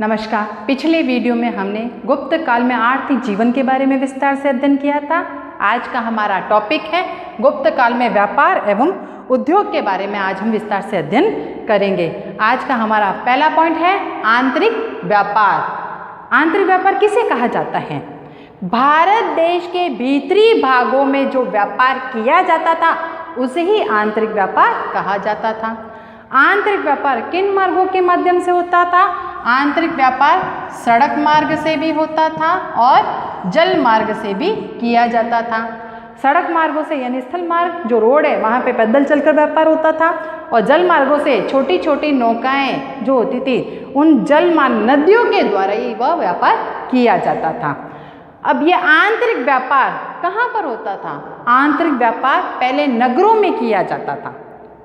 नमस्कार। पिछले वीडियो में हमने गुप्त काल में आर्थिक जीवन के बारे में विस्तार से अध्ययन किया था। आज का हमारा टॉपिक है गुप्त काल में व्यापार एवं उद्योग के बारे में आज हम विस्तार से अध्ययन करेंगे। आज का हमारा पहला पॉइंट है आंतरिक व्यापार। आंतरिक व्यापार किसे कहा जाता है? भारत देश के भीतरी भागों में जो व्यापार किया जाता था उसे ही आंतरिक व्यापार कहा जाता था। आंतरिक व्यापार किन मार्गों के माध्यम से होता था? आंतरिक व्यापार सड़क मार्ग से भी होता था और जल मार्ग से भी किया जाता था। सड़क मार्गों से यानी स्थल मार्ग जो रोड है वहाँ पे पैदल चलकर व्यापार होता था और जल मार्गों से छोटी छोटी नौकाएं जो होती थी उन जल मार्ग नदियों के द्वारा ही वह व्यापार किया जाता था। अब ये आंतरिक व्यापार कहाँ पर होता था? आंतरिक व्यापार पहले नगरों में किया जाता था,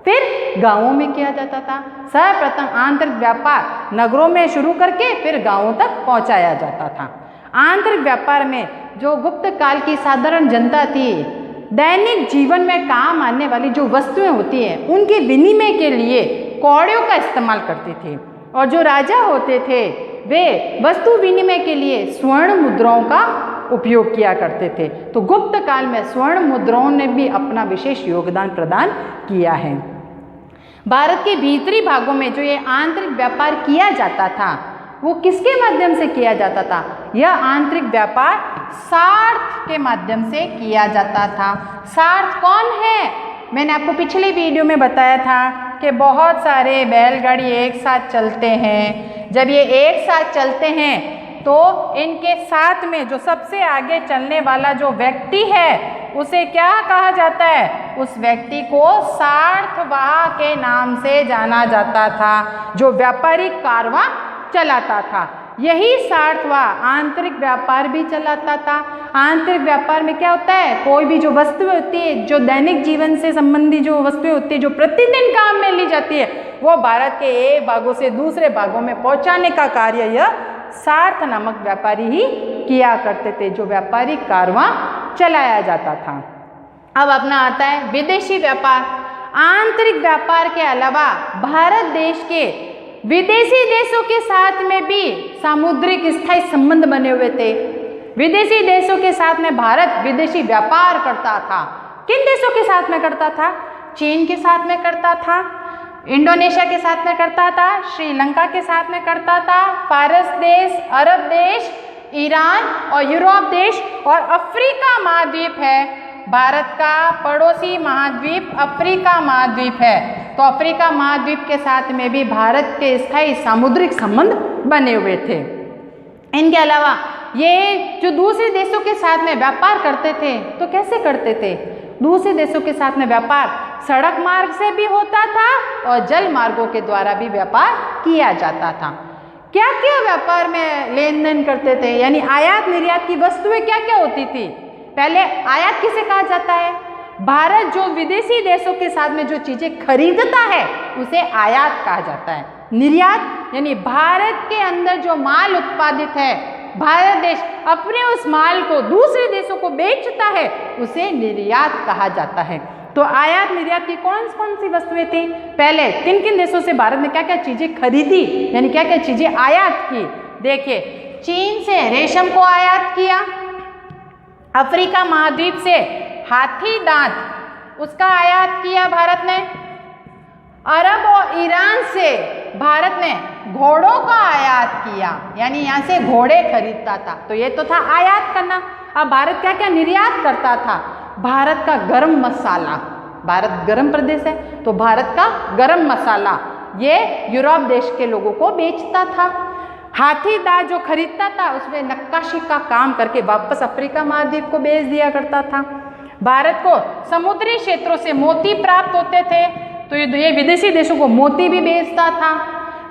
फिर गांवों में किया जाता था। सर्वप्रथम आंतरिक व्यापार नगरों में शुरू करके फिर गांवों तक पहुंचाया जाता था। आंतरिक व्यापार में जो गुप्त काल की साधारण जनता थी, दैनिक जीवन में काम आने वाली जो वस्तुएं होती हैं उनके विनिमय के लिए कौड़ियों का इस्तेमाल करते थे और जो राजा होते थे वे वस्तु विनिमय के लिए स्वर्ण मुद्राओं का उपयोग किया करते थे। तो गुप्त काल में स्वर्ण मुद्राओं ने भी अपना विशेष योगदान प्रदान किया है। भारत के भीतरी भागों में जो ये आंतरिक व्यापार किया जाता था वो किसके माध्यम से किया जाता था? यह आंतरिक व्यापार सार्थ के माध्यम से किया जाता था। सार्थ कौन है? मैंने आपको पिछले वीडियो में बताया था कि बहुत सारे बैलगाड़ी एक साथ चलते हैं। जब ये एक साथ चलते हैं तो इनके साथ में जो सबसे आगे चलने वाला जो व्यक्ति है उसे क्या कहा जाता है? उस व्यक्ति को सार्थवाह के नाम से जाना जाता था, जो व्यापारिक कारवां चलाता था। यही सार्थवाह आंतरिक व्यापार भी चलाता था। आंतरिक व्यापार में क्या होता है? कोई भी जो वस्तुएं होती है, जो दैनिक जीवन से संबंधी जो वस्तुएं होती है, जो प्रतिदिन काम में ली जाती है, वो भारत के एक भागों से दूसरे भागों में पहुंचाने का कार्य यह सार्थ नामक व्यापारी ही किया करते थे, जो व्यापारिक कारवां चलाया जाता था। अब अपना आता है विदेशी व्यापार। आंतरिक व्यापार के अलावा भारत देश के विदेशी देशों के साथ में भी सामुद्रिक स्थायी संबंध बने हुए थे। विदेशी देशों के साथ में भारत विदेशी व्यापार करता था। किन देशों के साथ में करता था? चीन के साथ में करता था, इंडोनेशिया के साथ में करता था, श्रीलंका के साथ में करता था, फारस देश, अरब देश, ईरान और यूरोप देश और अफ्रीका महाद्वीप है। भारत का पड़ोसी महाद्वीप अफ्रीका महाद्वीप है। तो अफ्रीका महाद्वीप के साथ में भी भारत के स्थायी सामुद्रिक संबंध बने हुए थे। इनके अलावा ये जो दूसरे देशों के साथ में व्यापार करते थे तो कैसे करते थे? दूसरे देशों के साथ में व्यापार सड़क मार्ग से भी होता था और जल मार्गों के द्वारा भी व्यापार किया जाता था। क्या क्या व्यापार में लेन देन करते थे? यानी आयात निर्यात की वस्तुएं क्या क्या होती थी? पहले आयात किसे कहा जाता है? भारत जो विदेशी देशों के साथ में जो चीजें खरीदता है उसे आयात कहा जाता है। निर्यात यानी भारत के अंदर जो माल उत्पादित है, भारत देश अपने उस माल को दूसरे देशों को बेचता है, उसे निर्यात कहा जाता है। तो आयात निर्यात की कौन कौन सी वस्तुएं थी? पहले किन किन देशों से भारत ने क्या क्या चीजें खरीदी, यानी क्या क्या चीजें आयात की? देखिए, चीन से रेशम को आयात किया, अफ्रीका महाद्वीप से हाथी दांत उसका आयात किया भारत ने, अरब और ईरान से भारत ने घोड़ों का आयात किया, यानी यहाँ से घोड़े खरीदता था। तो ये तो था आयात करना। अब भारत क्या क्या निर्यात करता था? भारत का गरम मसाला, भारत गरम प्रदेश है तो भारत का गरम मसाला ये यूरोप देश के लोगों को बेचता था। हाथी दांत जो खरीदता था उसमें नक्काशी का काम करके वापस अफ्रीका महाद्वीप को बेच दिया करता था। भारत को समुद्री क्षेत्रों से मोती प्राप्त होते थे तो ये विदेशी देशों को मोती भी बेचता था।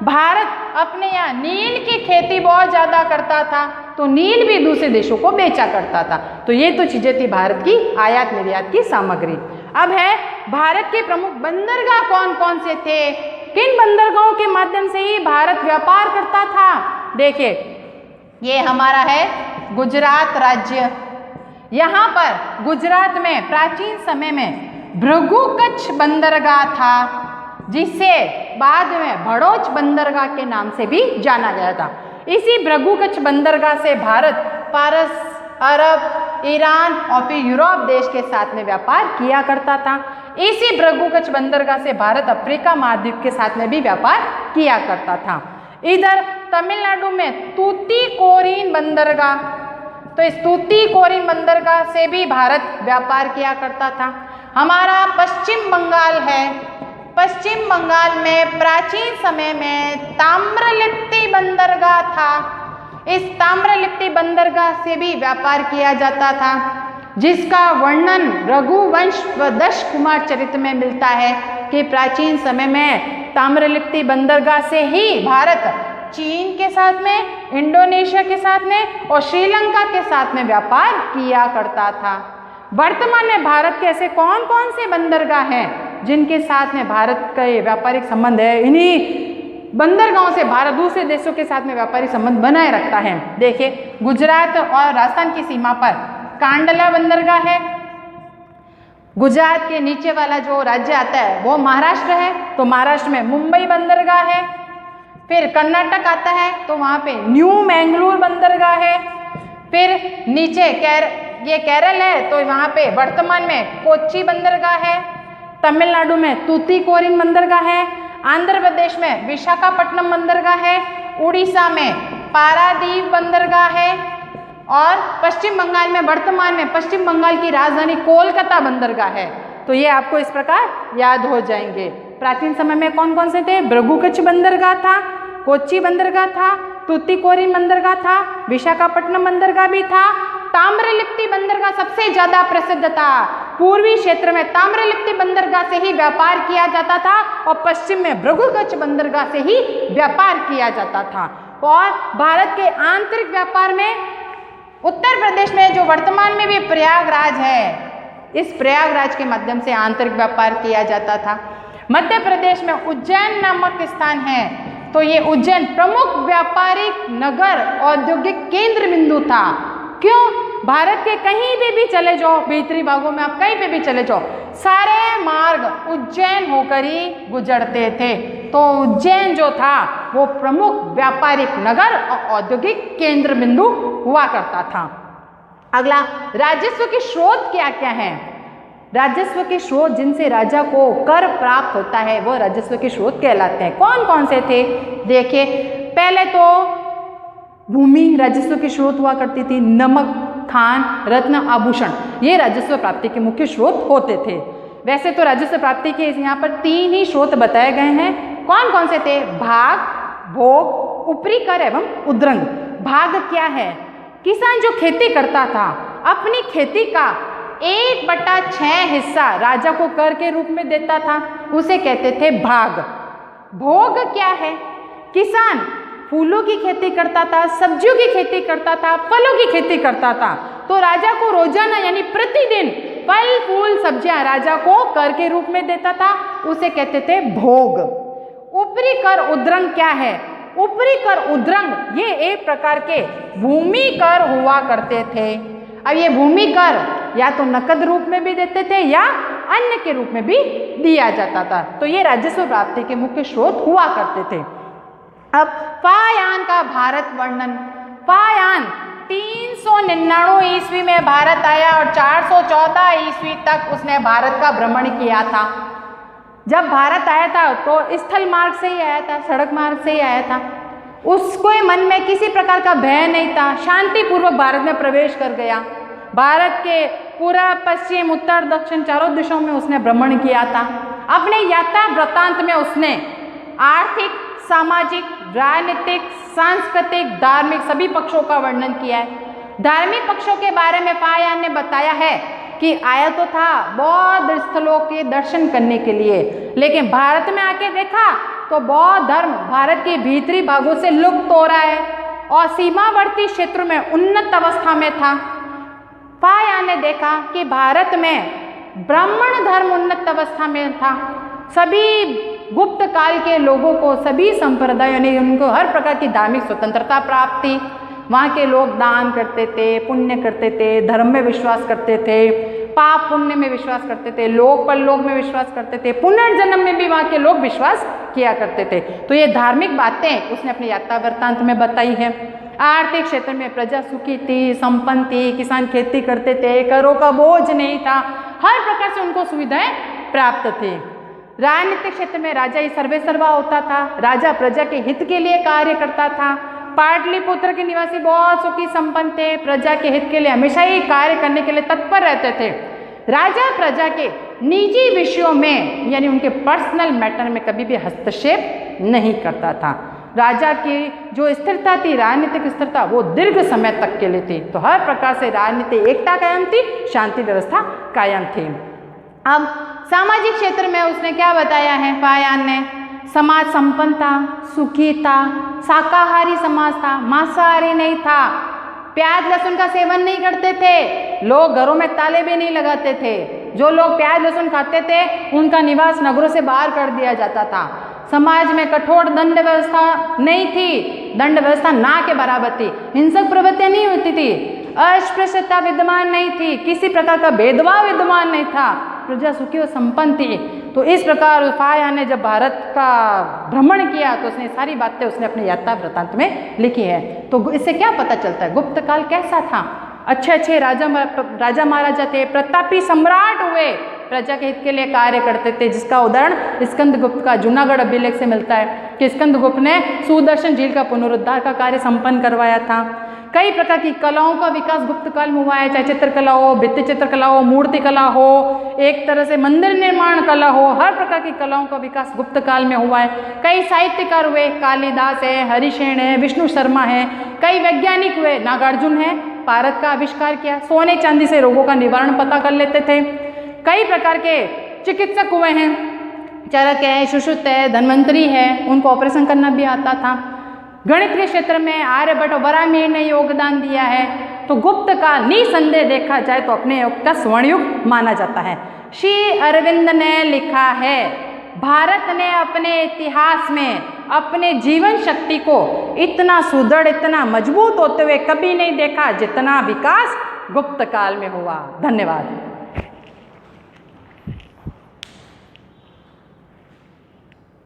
भारत अपने यहाँ नील की खेती बहुत ज़्यादा करता था तो नील भी दूसरे देशों को बेचा करता था। तो ये तो चीज़ें थी भारत की आयात निर्यात की सामग्री। अब है भारत के प्रमुख बंदरगाह कौन कौन से थे? किन बंदरगाहों के माध्यम से ही भारत व्यापार करता था? देखिए, ये हमारा है गुजरात राज्य। यहाँ पर गुजरात में प्राचीन समय में भृगु कच्छ बंदरगाह था, जिसे बाद में भड़ोच बंदरगाह के नाम से भी जाना गया था। इसी भृगुकच्छ बंदरगाह से भारत पारस, अरब, ईरान और फिर यूरोप देश के साथ में व्यापार किया करता था। इसी भृगुकच्छ बंदरगाह से भारत अफ्रीका महाद्वीप के साथ में भी व्यापार किया करता था। इधर तमिलनाडु में तूतीकोरिन बंदरगाह, तो इस तूतीकोरिन बंदरगाह से भी भारत व्यापार किया करता था। हमारा पश्चिम बंगाल है, पश्चिम बंगाल में प्राचीन समय में ताम्रलिप्ति बंदरगाह था। इस ताम्रलिप्ति बंदरगाह से भी व्यापार किया जाता था, जिसका वर्णन रघुवंश व दश कुमार चरित्र में मिलता है कि प्राचीन समय में ताम्रलिप्ति बंदरगाह से ही भारत चीन के साथ में, इंडोनेशिया के साथ में और श्रीलंका के साथ में व्यापार किया करता था। वर्तमान में भारत के ऐसे कौन कौन से बंदरगाह हैं जिनके साथ में भारत का ये व्यापारिक संबंध है? इन्हीं बंदरगाहों से भारत दूसरे देशों के साथ में व्यापारिक संबंध बनाए रखता है। देखिए, गुजरात और राजस्थान की सीमा पर कांडला बंदरगाह है। गुजरात के नीचे वाला जो राज्य आता है वो महाराष्ट्र है, तो महाराष्ट्र में मुंबई बंदरगाह है। फिर कर्नाटक आता है तो वहाँ पे न्यू मैंगलोर बंदरगाह है। फिर नीचे ये केरल है तो वहाँ पे वर्तमान में कोच्चि बंदरगाह है। तमिलनाडु में तूतीकोरिन बंदरगाह है। आंध्र प्रदेश में विशाखापट्टनम बंदरगाह है। उड़ीसा में पारादीप बंदरगाह है। और पश्चिम बंगाल में वर्तमान में पश्चिम बंगाल की राजधानी कोलकाता बंदरगाह है। तो ये आपको इस प्रकार याद हो जाएंगे। प्राचीन समय में कौन कौन से थे? भृगुकच्छ बंदरगाह था, कोच्चि बंदरगाह था, तूतीकोरिन बंदरगाह था, विशाखापट्टनम बंदरगाह भी था। ताम्रलिप्ति बंदरगाह सबसे ज्यादा प्रसिद्ध था। पूर्वी क्षेत्र में ताम्रलिप्ति बंदरगाह से ही व्यापार किया जाता था और पश्चिम में भृगुकच्छ बंदरगाह से ही व्यापार किया जाता था। और भारत के आंतरिक व्यापार में उत्तर प्रदेश में जो वर्तमान में भी प्रयागराज है, इस प्रयागराज के माध्यम से आंतरिक व्यापार किया जाता था। मध्य प्रदेश में उज्जैन नामक स्थान है, तो ये उज्जैन प्रमुख व्यापारिक नगर, औद्योगिक केंद्र बिंदु था। क्यों? भारत के कहीं भी चले जाओ, भीतरी भागों में आप कहीं पे भी चले जाओ, सारे मार्ग उज्जैन होकर ही गुजरते थे। तो उज्जैन जो था वो प्रमुख व्यापारिक नगर और औद्योगिक केंद्र बिंदु हुआ करता था। अगला, राजस्व के स्रोत क्या क्या हैं? राजस्व के स्रोत जिनसे राजा को कर प्राप्त होता है वो राजस्व के स्रोत कहलाते हैं। कौन कौन से थे? देखिए, पहले तो भूमि राजस्व के स्रोत हुआ करती थी। नमक, खान, रत्न, आभूषण, ये राजस्व प्राप्ति के मुख्य स्रोत होते थे। वैसे तो राजस्व प्राप्ति के यहाँ पर 3 ही स्रोत बताए गए हैं। कौन कौन से थे? भाग, भोग, ऊपरी कर एवं उद्रंग। भाग क्या है? किसान जो खेती करता था अपनी खेती का 1/6 हिस्सा राजा को कर के रूप में देता था, उसे कहते थे भाग। भोग क्या है? किसान फूलों की खेती करता था, सब्जियों की खेती करता था, फलों की खेती करता था, तो राजा को रोजाना यानी प्रतिदिन फल, फूल, सब्जियां राजा को कर के रूप में देता था, उसे कहते थे भोग। ऊपरी कर उद्रंग क्या है? ऊपरी कर उद्रंग ये एक प्रकार के भूमि कर हुआ करते थे। अब ये भूमि कर या तो नकद रूप में भी देते थे या अन्य के रूप में भी दिया जाता था। तो ये राजस्व प्राप्ति के मुख्य स्रोत हुआ करते थे। अब फायान का भारत वर्णन। फायान 399 ईस्वी में भारत आया और 414 ईस्वी तक उसने भारत का भ्रमण किया था। जब भारत आया था तो स्थल मार्ग से ही आया था, सड़क मार्ग से ही आया था। उसको मन में किसी प्रकार का भय नहीं था, शांतिपूर्वक भारत में प्रवेश कर गया। भारत के पूर्व, पश्चिम, उत्तर, दक्षिण चारों दिशाओं में उसने भ्रमण किया था। अपने यात्रा वृत्तांत में उसने आर्थिक, सामाजिक, राजनीतिक, सांस्कृतिक, धार्मिक सभी पक्षों का वर्णन किया है। धार्मिक पक्षों के बारे में फायान ने बताया है कि आया तो था बौद्ध स्थलों के दर्शन करने के लिए, लेकिन भारत में आके देखा तो बौद्ध धर्म भारत के भीतरी भागों से लुप्त हो रहा है और सीमावर्ती क्षेत्र में उन्नत अवस्था में था। फायान ने देखा कि भारत में ब्राह्मण धर्म उन्नत अवस्था में था। सभी गुप्त काल के लोगों को, सभी संप्रदायों ने उनको हर प्रकार की धार्मिक स्वतंत्रता प्राप्त थी। वहाँ के लोग दान करते थे, पुण्य करते थे, धर्म में विश्वास करते थे, पाप पुण्य में विश्वास करते थे, लोक परलोक में विश्वास करते थे, पुनर्जन्म में भी वहाँ के लोग विश्वास किया करते थे। तो ये धार्मिक बातें उसने अपने यात्रा वृत्तांत में बताई है। आर्थिक क्षेत्र में प्रजा सुखी थी, संपन्न थी, किसान खेती करते थे, करों का बोझ नहीं था, हर प्रकार से उनको सुविधाएं प्राप्त थी। राजनीतिक क्षेत्र में राजा ही सर्वे सर्वा होता था, राजा प्रजा के हित के लिए कार्य करता था। पाटलिपुत्र के निवासी बहुत सुखी संपन्न थे, प्रजा के हित के लिए हमेशा ही कार्य करने के लिए तत्पर रहते थे। राजा प्रजा के निजी विषयों में यानी उनके पर्सनल मैटर में कभी भी हस्तक्षेप नहीं करता था। राजा की जो स्थिरता थी, राजनीतिक स्थिरता, वो दीर्घ समय तक के लिए थी। तो हर प्रकार से राजनीतिक एकता कायम थी, शांति व्यवस्था कायम थी। अब सामाजिक क्षेत्र में उसने क्या बताया है फायान ने? समाज संपन्न था, सुखी था, शाकाहारी समाज था, मांसाहारी नहीं था, प्याज लहसुन का सेवन नहीं करते थे, लोग घरों में ताले भी नहीं लगाते थे। जो लोग प्याज लहसुन खाते थे उनका निवास नगरों से बाहर कर दिया जाता था। समाज में कठोर दंड व्यवस्था नहीं थी, दंड व्यवस्था ना के बराबर थी, हिंसक प्रवृत्तियां नहीं होती थी, अस्पृश्यता विद्यमान नहीं थी, किसी प्रकार का भेदभाव विद्यमान नहीं था, प्रजा सुखी और संपन्न थी। तो इस प्रकार फायान ने जब भारत का भ्रमण किया तो उसने सारी बातें उसने अपने यात्रा वृत्तांत में लिखी है। तो इससे क्या पता चलता है गुप्त काल कैसा था? अच्छे अच्छे राजा महाराजा थे, प्रतापी सम्राट हुए, प्रजा के हित के लिए कार्य करते थे, जिसका उदाहरण स्कंदगुप्त का जूनागढ़ अभिलेख से मिलता है कि स्कंदगुप्त ने सुदर्शन झील का पुनरुद्धार का कार्य संपन्न करवाया था। कई प्रकार की कलाओं का विकास गुप्त काल में हुआ है, चाहे चित्रकला हो, भित्ति चित्रकला हो, मूर्ति कला हो, एक तरह से मंदिर निर्माण कला हो, हर प्रकार की कलाओं का विकास गुप्त काल में हुआ है। कई साहित्यकार हुए, कालिदास है, हरिशेन है, विष्णु शर्मा है, कई वैज्ञानिक हुए, नागार्जुन है, पारद का आविष्कार किया, सोने चांदी से रोगों का निवारण पता कर लेते थे। कई प्रकार के चिकित्सक हुए हैं, चरक है, सुश्रुत है, धन्वंतरी है, उनको ऑपरेशन करना भी आता था। गणित के क्षेत्र में आर्यभट्ट और वराहमिहिर ने योगदान दिया है। तो गुप्त काल निसंदेह देखा जाए तो अपने युग का स्वर्ण युग माना जाता है। श्री अरविंद ने लिखा है, भारत ने अपने इतिहास में अपने जीवन शक्ति को इतना सुदृढ़, इतना मजबूत होते हुए कभी नहीं देखा जितना विकास गुप्त काल में हुआ। धन्यवाद।